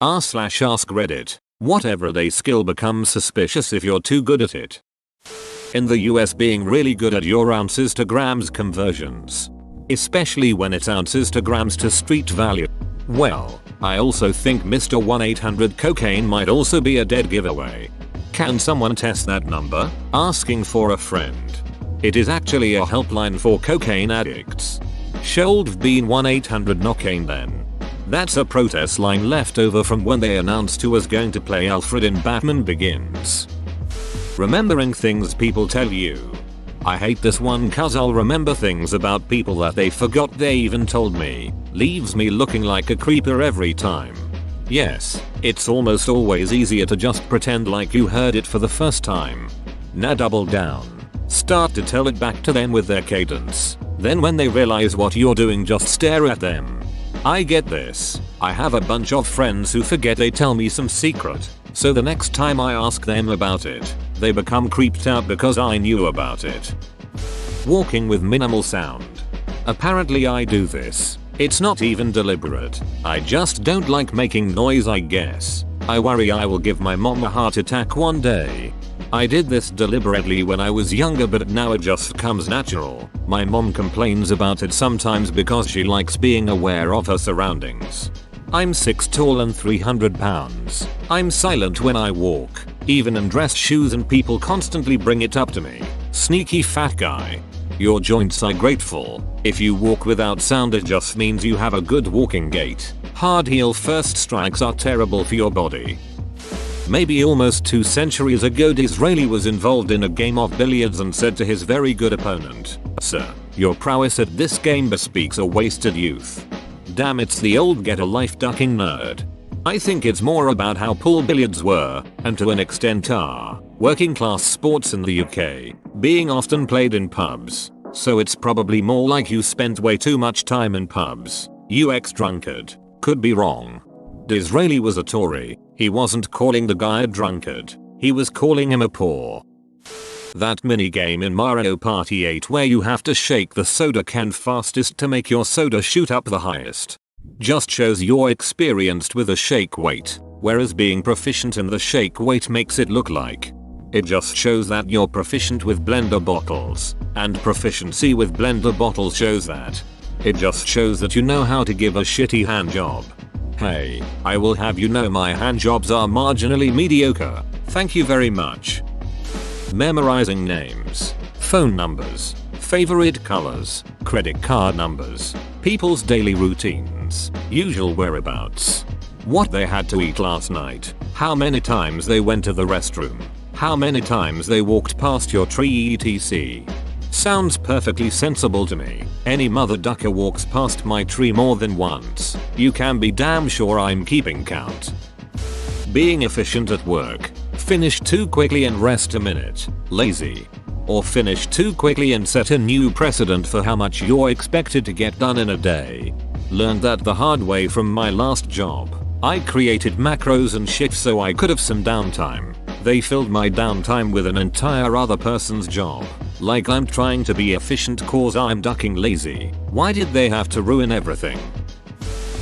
r/ask Reddit. What everyday skill becomes suspicious if you're too good at it? In the US, being really good at your ounces to grams conversions. Especially when it's ounces to grams to street value. Well, I also think Mr. 1-800-COCAINE might also be a dead giveaway. Can someone test that number? Asking for a friend. It is actually a helpline for cocaine addicts. Should've been 1-800-NOCAINE then. That's a protest line left over from when they announced who was going to play Alfred in Batman Begins. Remembering things people tell you. I hate this one cause I'll remember things about people that they forgot they even told me. Leaves me looking like a creeper every time. Yes, it's almost always easier to just pretend like you heard it for the first time. Now double down. Start to tell it back to them with their cadence. Then when they realize what you're doing, just stare at them. I get this. I have a bunch of friends who forget they tell me some secret. So the next time I ask them about it, they become creeped out because I knew about it. Walking with minimal sound. Apparently I do this. It's not even deliberate. I just don't like making noise, I guess. I worry I will give my mom a heart attack one day. I did this deliberately when I was younger, but now it just comes natural. My mom complains about it sometimes because she likes being aware of her surroundings. I'm 6 tall and 300 pounds. I'm silent when I walk, even in dress shoes, and people constantly bring it up to me. Sneaky fat guy. Your joints are grateful. If you walk without sound, it just means you have a good walking gait. Hard heel first strikes are terrible for your body. Maybe almost 2 centuries ago, Disraeli was involved in a game of billiards and said to his very good opponent, "Sir, your prowess at this game bespeaks a wasted youth." Damn, it's the old get a life ducking nerd. I think it's more about how pool billiards were, and to an extent are, working class sports in the UK, being often played in pubs. So it's probably more like you spent way too much time in pubs. You ex-drunkard. Could be wrong. Disraeli was a Tory. He wasn't calling the guy a drunkard. He was calling him a poor. That minigame in Mario Party 8 where you have to shake the soda can fastest to make your soda shoot up the highest. Just shows you're experienced with a shake weight, whereas being proficient in the shake weight makes it look like. It just shows that you're proficient with blender bottles, and proficiency with blender bottles shows that. It just shows that you know how to give a shitty hand job. Hey, I will have you know my hand jobs are marginally mediocre. Thank you very much. Memorizing names, phone numbers, favorite colors, credit card numbers, people's daily routines, usual whereabouts, what they had to eat last night, how many times they went to the restroom, how many times they walked past your tree, etc. Sounds perfectly sensible to me. Any mother ducker walks past my tree more than once. You can be damn sure I'm keeping count. Being efficient at work. Finish too quickly and rest a minute. Lazy. Or finish too quickly and set a new precedent for how much you're expected to get done in a day. Learned that the hard way from my last job. I created macros and shifts so I could have some downtime. They filled my downtime with an entire other person's job. Like I'm trying to be efficient cause I'm ducking lazy. Why did they have to ruin everything?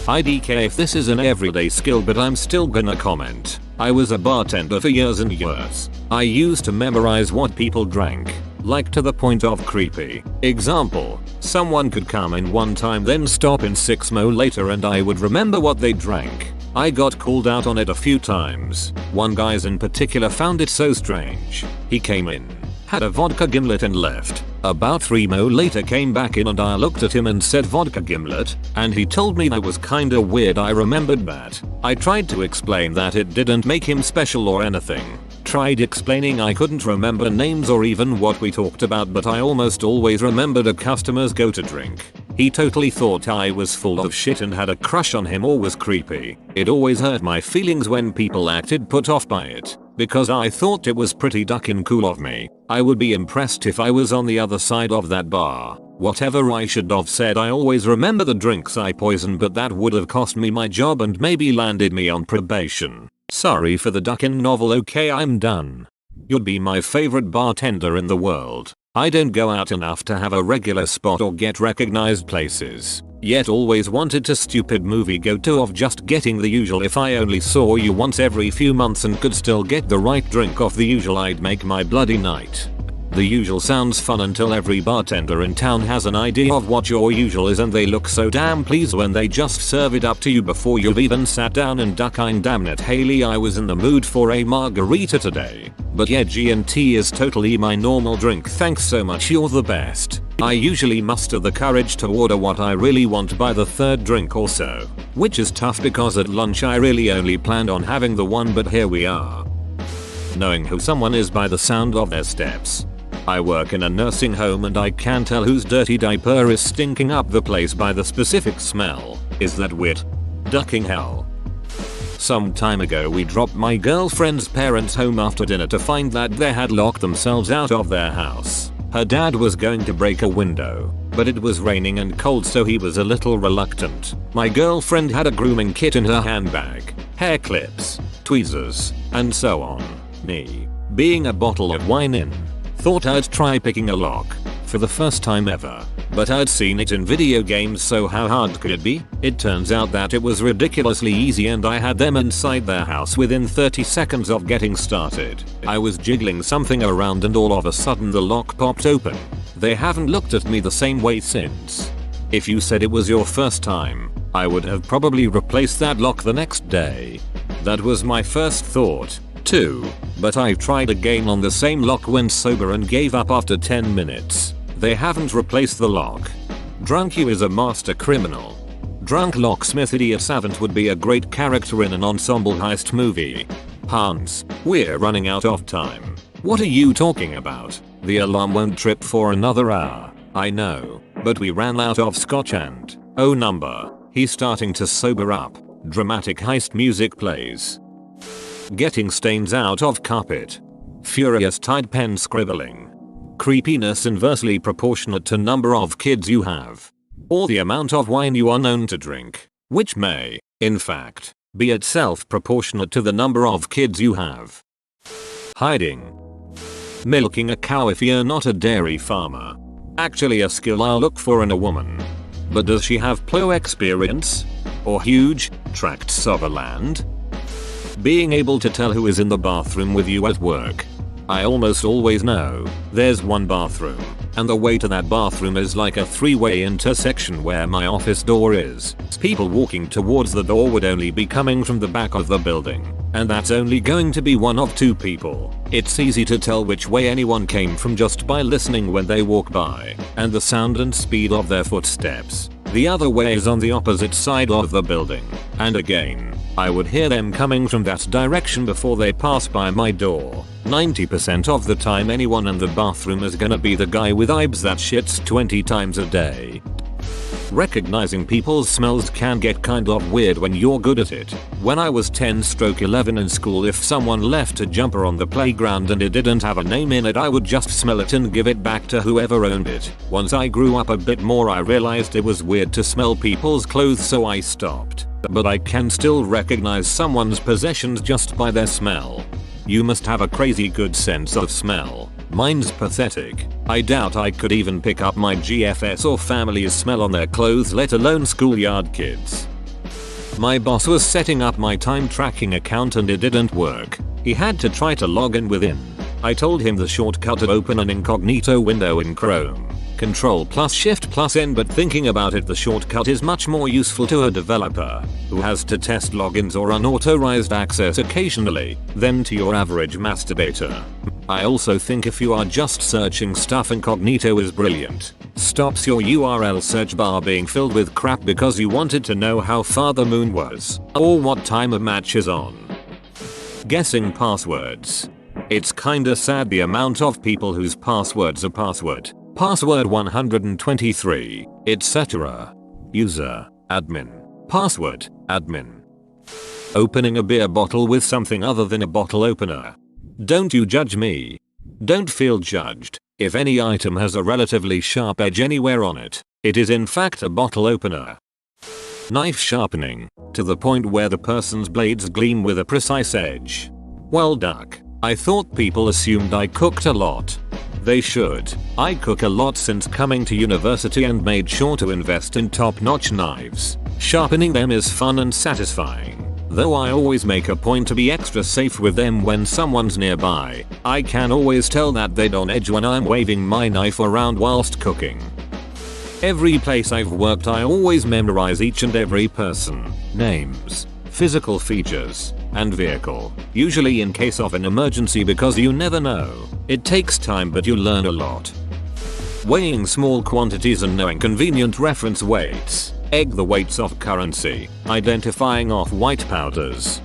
IDK if this is an everyday skill, but I'm still gonna comment. I was a bartender for years and years. I used to memorize what people drank, like to the point of creepy. Example, someone could come in one time then stop in 6 mo later and I would remember what they drank. I got called out on it a few times. One guy's in particular found it so strange. He came in, had a vodka gimlet and left. About 3 mo later came back in and I looked at him and said vodka gimlet, and he told me that was kinda weird. I remembered that. I tried to explain that it didn't make him special or anything. Tried explaining I couldn't remember names or even what we talked about, but I almost always remembered a customer's go-to drink. He totally thought I was full of shit and had a crush on him or was creepy. It always hurt my feelings when people acted put off by it, because I thought it was pretty duckin' cool of me. I would be impressed if I was on the other side of that bar. Whatever I should have said, I always remember the drinks I poisoned, but that would have cost me my job and maybe landed me on probation. Sorry for the duckin' novel. Okay, I'm done. You'd be my favorite bartender in the world. I don't go out enough to have a regular spot or get recognized places. yet always wanted to stupid movie go-to of just getting the usual. If I only saw you once every few months and could still get the right drink off the usual, I'd make my bloody night. The usual sounds fun until every bartender in town has an idea of what your usual is and they look so damn pleased when they just serve it up to you before you've even sat down and ducking. Damn it, Haley, I was in the mood for a margarita today. But yeah, G&T is totally my normal drink. Thanks so much, you're the best. I usually muster the courage to order what I really want by the third drink or so, which is tough because at lunch I really only planned on having the one, but here we are. Knowing who someone is by the sound of their steps. I work in a nursing home and I can tell whose dirty diaper is stinking up the place by the specific smell. Is that wit? Ducking hell. Some time ago we dropped my girlfriend's parents home after dinner to find that they had locked themselves out of their house. Her dad was going to break a window, but it was raining and cold so he was a little reluctant. My girlfriend had a grooming kit in her handbag, hair clips, tweezers, and so on. Me, being a bottle of wine in, thought I'd try picking a lock for the first time ever, but I'd seen it in video games, so how hard could it be? It turns out that it was ridiculously easy and I had them inside their house within 30 seconds of getting started. I was jiggling something around and all of a sudden the lock popped open. They haven't looked at me the same way since. If you said it was your first time, I would have probably replaced that lock the next day. That was my first thought too, but I tried again on the same lock when sober and gave up after 10 minutes. They haven't replaced the lock. Drunk you is a master criminal. Drunk locksmith idiot savant would be a great character in an ensemble heist movie. Hans, we're running out of time. What are you talking about? The alarm won't trip for another hour. I know, but we ran out of scotch and, oh number, he's starting to sober up. Dramatic heist music plays. Getting stains out of carpet. Furious Tide pen scribbling. Creepiness inversely proportionate to number of kids you have. Or the amount of wine you are known to drink, which may, in fact, be itself proportionate to the number of kids you have. Hiding. Milking a cow if you're not a dairy farmer. Actually a skill I'll look for in a woman. But does she have plow experience? Or huge tracts of land? Being able to tell who is in the bathroom with you at work. I almost always know there's one bathroom, and the way to that bathroom is like a three-way intersection where my office door is. People walking towards the door would only be coming from the back of the building, and that's only going to be one of two people. It's easy to tell which way anyone came from just by listening when they walk by, and the sound and speed of their footsteps. The other way is on the opposite side of the building, and again, I would hear them coming from that direction before they pass by my door. 90% of the time anyone in the bathroom is gonna be the guy with ibs that shits 20 times a day. Recognizing people's smells can get kind of weird when you're good at it. When I was 10/11 in school, if someone left a jumper on the playground and it didn't have a name in it, I would just smell it and give it back to whoever owned it. Once I grew up a bit more, I realized it was weird to smell people's clothes, so I stopped. But I can still recognize someone's possessions just by their smell. You must have a crazy good sense of smell. Mine's pathetic. I doubt I could even pick up my GFS or family's smell on their clothes, let alone schoolyard kids. My boss was setting up my time tracking account and it didn't work. He had to try to log in within. I told him the shortcut to open an incognito window in Chrome. Ctrl+Shift+N, but thinking about it, the shortcut is much more useful to a developer who has to test logins or unauthorized access occasionally than to your average masturbator. I also think if you are just searching stuff, incognito is brilliant. Stops your URL search bar being filled with crap because you wanted to know how far the moon was or what time a match is on. Guessing passwords. It's kinda sad the amount of people whose passwords are password 123, etc. User, admin. Password, admin. Opening a beer bottle with something other than a bottle opener. Don't you judge me. Don't feel judged. If any item has a relatively sharp edge anywhere on it, it is in fact a bottle opener. Knife sharpening, to the point where the person's blades gleam with a precise edge. Well, duck. I thought people assumed I cooked a lot. They should. I cook a lot since coming to university and made sure to invest in top-notch knives. Sharpening them is fun and satisfying. Though I always make a point to be extra safe with them when someone's nearby. I can always tell that they don't edge when I'm waving my knife around whilst cooking. Every place I've worked I always memorize each and every person, names, physical features, and vehicle, usually in case of an emergency because you never know. It takes time but you learn a lot. Weighing small quantities and knowing convenient reference weights. Egg the weights of currency. Identifying off-white powders.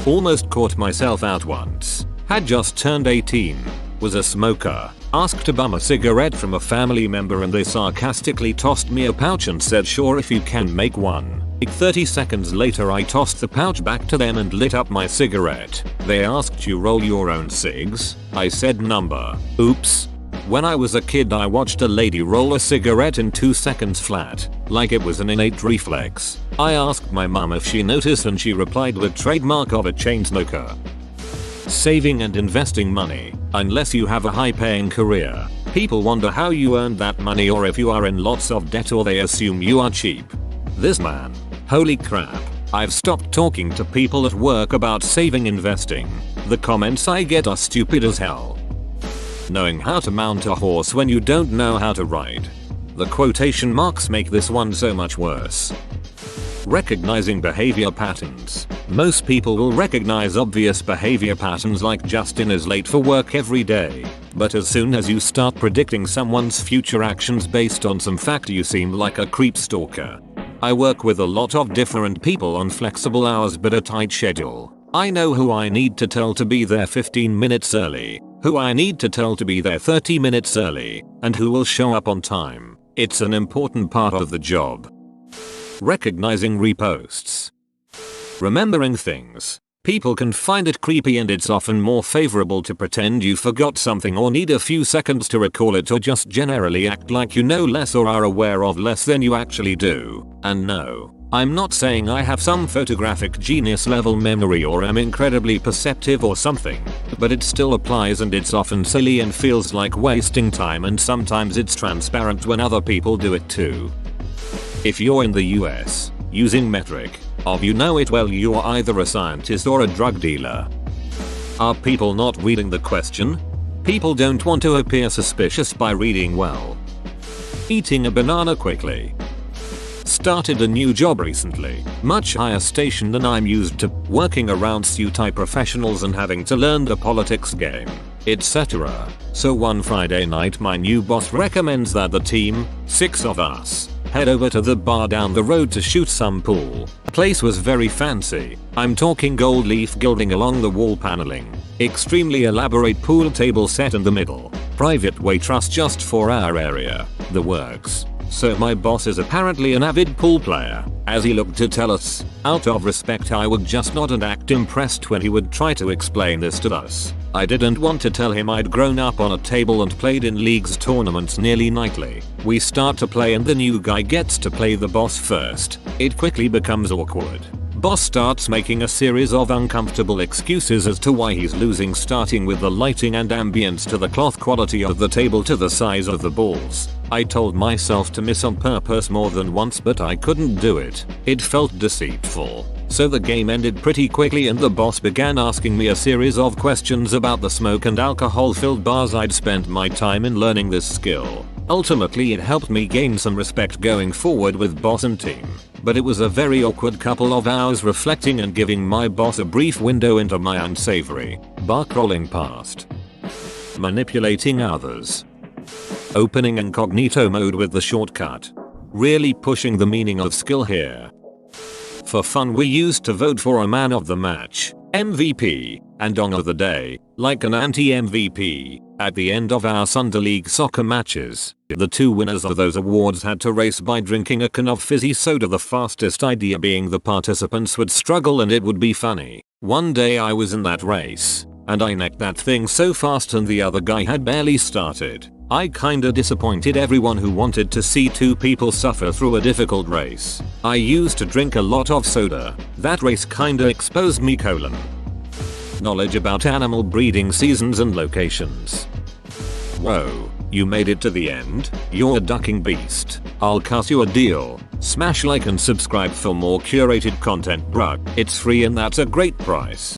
Almost caught myself out once. Had just turned 18. Was a smoker. Asked to bum a cigarette from a family member and they sarcastically tossed me a pouch and said sure if you can make one. 30 seconds later I tossed the pouch back to them and lit up my cigarette. They asked you roll your own cigs? I said number. Oops. When I was a kid I watched a lady roll a cigarette in 2 seconds flat, like it was an innate reflex. I asked my mum if she noticed and she replied with trademark of a chain smoker. Saving and investing money. Unless you have a high-paying career, people wonder how you earned that money or if you are in lots of debt or they assume you are cheap. This man. Holy crap. I've stopped talking to people at work about saving investing. The comments I get are stupid as hell. Knowing how to mount a horse when you don't know how to ride. The quotation marks make this one so much worse. Recognizing behavior patterns. Most people will recognize obvious behavior patterns like Justin is late for work every day. But as soon as you start predicting someone's future actions based on some fact you seem like a creep stalker. I work with a lot of different people on flexible hours but a tight schedule. I know who I need to tell to be there 15 minutes early, who I need to tell to be there 30 minutes early, and who will show up on time. It's an important part of the job. Recognizing reposts. Remembering things. People can find it creepy and it's often more favorable to pretend you forgot something or need a few seconds to recall it or just generally act like you know less or are aware of less than you actually do. And no, I'm not saying I have some photographic genius level memory or am incredibly perceptive or something, but it still applies and it's often silly and feels like wasting time and sometimes it's transparent when other people do it too. If you're in the US, using metric of you know it well you're either a scientist or a drug dealer. Are people not reading the question? People don't want to appear suspicious by reading well. Eating a banana quickly. Started a new job recently, much higher station than I'm used to, working around suit-type professionals and having to learn the politics game, etc. So one Friday night my new boss recommends that the team, 6 of us, head over to the bar down the road to shoot some pool. The place was very fancy. I'm talking gold leaf gilding along the wall paneling, extremely elaborate pool table set in the middle, private waitress just for our area, the works. So my boss is apparently an avid pool player, as he looked to tell us. Out of respect I would just nod and act impressed when he would try to explain this to us. I didn't want to tell him I'd grown up on a table and played in leagues tournaments nearly nightly. We start to play and the new guy gets to play the boss first. It quickly becomes awkward. Boss starts making a series of uncomfortable excuses as to why he's losing, starting with the lighting and ambience to the cloth quality of the table to the size of the balls. I told myself to miss on purpose more than once but I couldn't do it. It felt deceitful. So the game ended pretty quickly and the boss began asking me a series of questions about the smoke and alcohol filled bars. I'd spent my time in learning this skill. Ultimately it helped me gain some respect going forward with boss and team. But it was a very awkward couple of hours reflecting and giving my boss a brief window into my unsavory bar crawling past. Manipulating others. Opening incognito mode with the shortcut. Really pushing the meaning of skill here. For fun we used to vote for a man of the match, MVP, and dong of the day, like an anti-MVP, at the end of our Sunday League soccer matches. The two winners of those awards had to race by drinking a can of fizzy soda, the fastest idea being the participants would struggle and it would be funny. One day I was in that race, and I necked that thing so fast and the other guy had barely started. I kinda disappointed everyone who wanted to see two people suffer through a difficult race. I used to drink a lot of soda. That race kinda exposed me : knowledge about animal breeding seasons and locations. Whoa, you made it to the end? You're a ducking beast. I'll cut you a deal. Smash like and subscribe for more curated content, bruh. It's free and that's a great price.